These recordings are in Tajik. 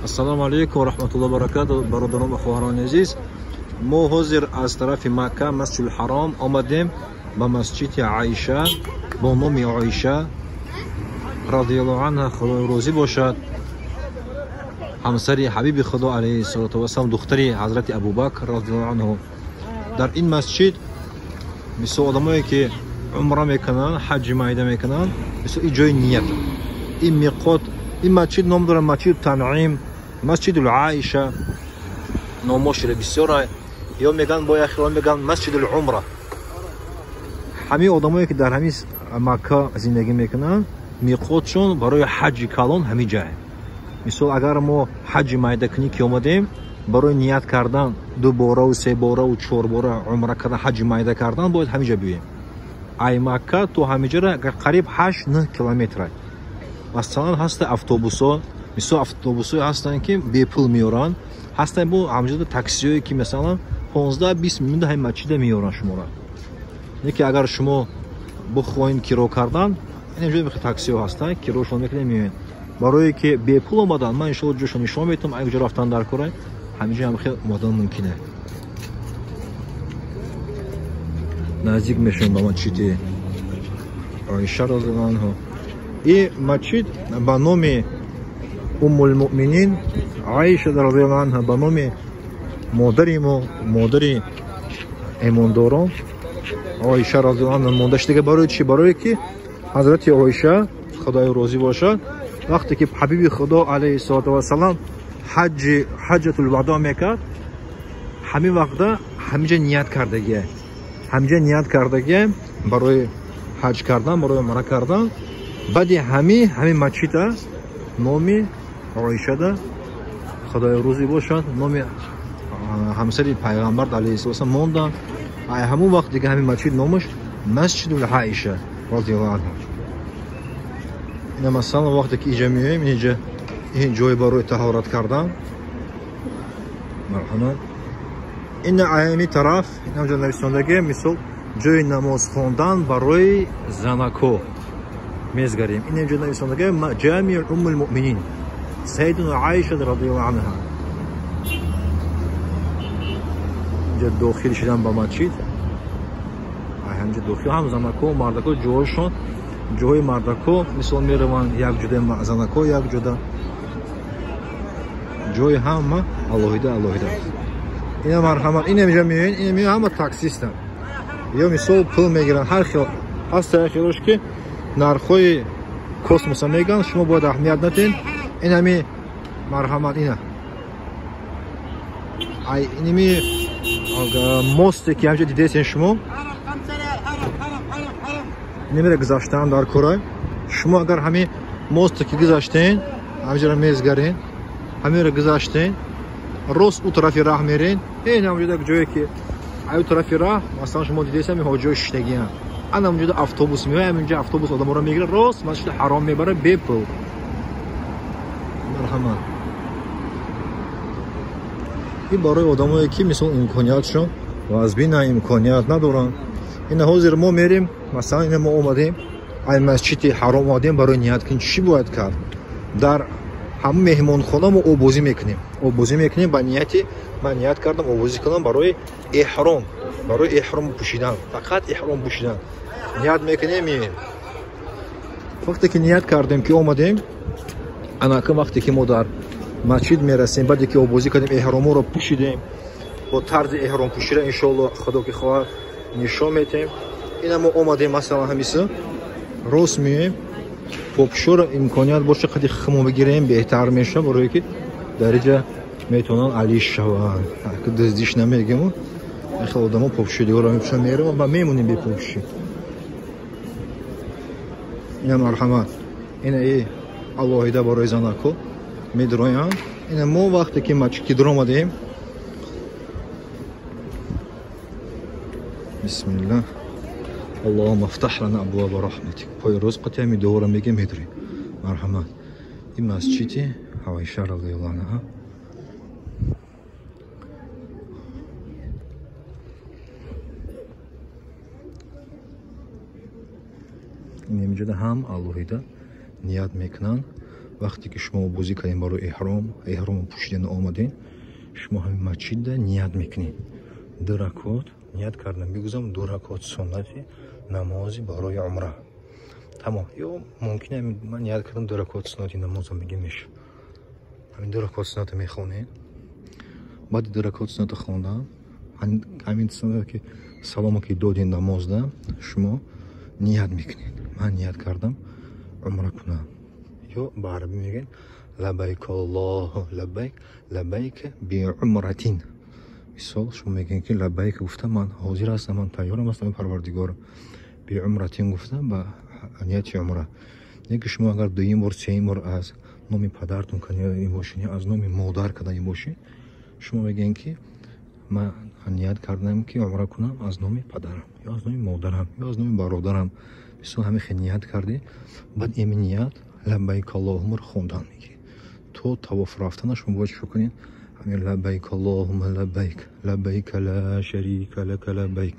Ассалому алейкум ва рахматуллоҳи ва баракатуҳ. Бародарон ва хоҳарони азиз, мо ҳозир аз тарафи Макка Масҷидул Ҳаром омадем ба масҷиди Аиша бо номи Аиша радияллоҳу анҳа, худои розӣ бошад, ҳамсари ҳабиби худо алайҳиссалоту вассалам, духтари ҳазрати Абу Бакр радияллоҳу анҳу. Дар ин масҷид мисол одамое ки умра мекунанд, ҳаҷи майда мекунанд, мисол ин ҷои ният, ин миқот. ин масҷид ном дорад Масҷиду Танъим, Масҷидул Аиша, номоширо бисёра, ё меган бо яхилон меган Масҷидул Умра. ҳамин одамое ки дар ҳамин Макка зиндагӣ мекунанд, миқотшон барои ҳаҷи калон ҳамин ҷае. мисол агар мо ҳаҷи майда кунӣ ки омадем барои ният кардан 2 бораву 3 бораву 4 бора умра кардан, ҳаҷи майда кардан, бояд ҳамин ҷа биёем. ай Макка то ҳамин ҷаро қариб 8-9 километр. Масалан ҳаста автобусо, мисол автобусҳое ҳастанд ки бепул меёранд, ҳастанд бо ҳамҷода таксиҳое ки масалан 15-20 минута ҳамин масҷида меёранд шуморо. Яке агар шумо бихоҳед киро кардан, ин ҷои таксиҳо ҳастанд, кирошон мекунед меёед. Барое ки бепул омадан, ман иншоалло ҷошон нишон метавам, ягон ҷо рафтан дар кора, ҳамин ҷо ҳам хел омадан мумкин аст. наздик мешавем ба масҷиди Аиша радияллоҳу анҳа. این مسجد به نام ام المؤمنین عایشه رضی الله عنها، به نام مادر ایمانداران عایشه رضی الله عنها مانده شده. برای چی؟ برای که حضرت عایشه خدای راضی باشد وقتی که حبیب خدا علیه السلام حجۃ الوداع میکرد، همین وقت همینجا نیت کردگی، همینجا نیت کردگی برای حج کردن، برای عمره کردن. بعدی همین مسجد است، نامی عایشه ده خدای روزی باشد، نامی همسری پیغمبر علیه السلام ماندن. همون وقت دیگه همین مسجد نامش مسجد عایشه رضی الله عنها. این مثلا وقتی که اینجا میایم، این جای برای طهارت کردن. مرحبا. این همین طرف اینجا نوشتندگی مثل جای نماز خواندن برای زنکو میزگریم. این اینجا نوشتندگی جامع ام المؤمنین سیدنا عایشه رضی الله عنها. اینجا داخل شدن با مسجد، همینجا داخل هم زنکو و مردکو جایشون، جای مردکو مثل میروند یک جدا، زنکو یک جدا، جای همه الهیده. اینا مرحمت. این اینجا میاین، این میان همه تاکسیستن یا مثال پول میگیرن. هر خیال هست خیالش که نرخ‌های کسموس میگن، شما باید اهمیت ندین. این همی مرحمت. اینمی موستی که همجا دیدین شما، نمیره گذاشتن در کره. شما اگر همی موستی که گذاشتین همجا را میزگرین، همی را گذاشتین، راست او طرفی راه میرین. این همجا جایی که ای طرفی راه مثلا شما دیدین همی حاجای شتگی هم، انا همجا اتوبوس میاد، همینجا اتوبوس آدم رو میگیره راست مسجد حرام میبره بپو. مرحمت. این برای آدمایی که مثلا امکانیتشون و از بین امکانیت ندارن. این حاضر ما میریم، مثلا این ما اومدیم ای مسجد حرام اومدیم برای نیت کنیم، چی باید کرد؟ در همه مهمانخانه ما آبازی میکنیم با نیتی من نیت کردم آبازی کنم برای احرام پوشیدن، فقط احرام پوشیدن نیت میکنیم. وقتی که نیت کردیم که اومدیم، انا که وقتی که ما در مسجد میرسیم، بعدی که آبازی کردیم احرام رو پوشیدیم، با طرز احرام پوشیدن ان شاء الله خدا که خواهد نشون میدیم. اینا ما اومدیم مثلا همیشه راست میایم، پوپشور امکانیت باشه قدی خمو بگیریم بهتر میشه، برای که درجه میتونن علی شوند. که دزدیش نمیگیم، خیلی آدما پوپشو دیگه رو میپوشن میریم و میمونیم بی پوپشی. اینا مرحمت. این الهیده برای زنکو میدروین. این ما وقتی که مسجد رو اومدیم، بسم الله اللهم افتح لنا ابواب رحمتك، پای روز قطعه می دوره میگیم میدریم. مرحمت. این مسجد عایشه رضی الله عنها. این اینجا هم الهیده نیت میکنن вақте ки шумо бозӣ кардем барои эҳром пӯшидан омадем, шумо ҳамин масҷидда ният мекунед. 2 ракот ният кардам, бигузарам 2 ракот суннати намози барои умра. Тамом. Ё мумкин ман ният кардам 2 ракот суннати намозам бигем меша. ҳамин 2 ракот сунната мехонед. баъди 2 ракот сунната хондам, ҳамин сунната ки саломо ки додин намозда, шумо ният мекунед. ман ният кардам умра кунам. ё ба арабӣ мегӯяд лаббайк аллоҳу лаббайк, лаббайк биумратин. мисол шумо мегӯед ки лаббайк гуфта ман ҳозир ҳастам, ман тайёрам ҳастам парвардигор. биумратин гуфта ба нияти умра. яке шумо агар дуюм бор сеюм бор аз номи падартон кардани бошед ё аз номи модар кардани бошед, шумо мегӯед ки ман ният кардам ки умра кунам аз номи падарам ё аз номи модарам ё аз номи бародарам. мисол ҳамин хел ният кардед, баъд ин ният лаббайк аллоҳумро хондан мегиред. то тавоф рафтана шумо бояд чӣ кунед? ҳамин лаббайк аллоҳумма лаббайк, лаббайк ла шарика лака лаббайк,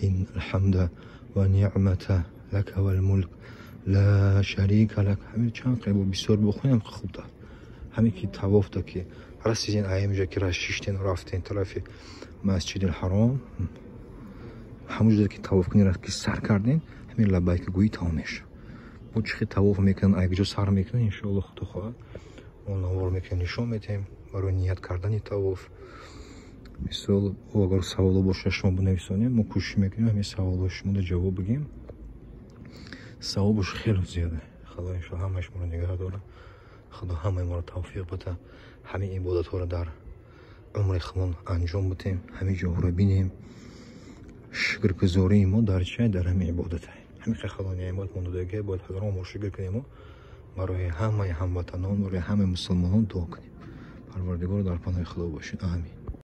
иннал ҳамда ва ниъмата лака вал мулк ла шарика лак. ҳамин чанд қабул бисёр бихонем хубда. ҳамин ки тавофда ки расиден аямҷа ки расшиштен рафтен тарафи масҷидил ҳаром, ҳамон ҷода ки тавоф кунед ки сар карден, ҳамин лаббайк гӯӣ тамом мешавад. бо чӣ хел тавоф мекунанд, якҷо сар мекунанд, иншоаллоҳ худо хоҳад он навор мекунем, нишон медиҳем барои ният кардани тавоф. мисол агар саволо боша шумо бинависонед, мо кӯшиш мекунем ҳамин саволҳои шуморо ҷавоб бигем. савобаш хеле зиёда. худо иншоаллоҳ ҳамаи шуморо нигоҳ дора. худо ҳамаи моро тавфиқ бада, ҳамин ибодатҳоро дар умри худмон анҷом бидем, ҳамин ҷоҳоро бинем. шукргузории мо дар чай дар ҳамин ибодат. ҳамин хел худо неъмат мо додааги бояд ҳазорон бор шукр кунем, барои ҳамаи ҳамватанон, барои ҳамаи мусулмонон дуо кунем. парвардигор дар паноҳи худо бошед. амин.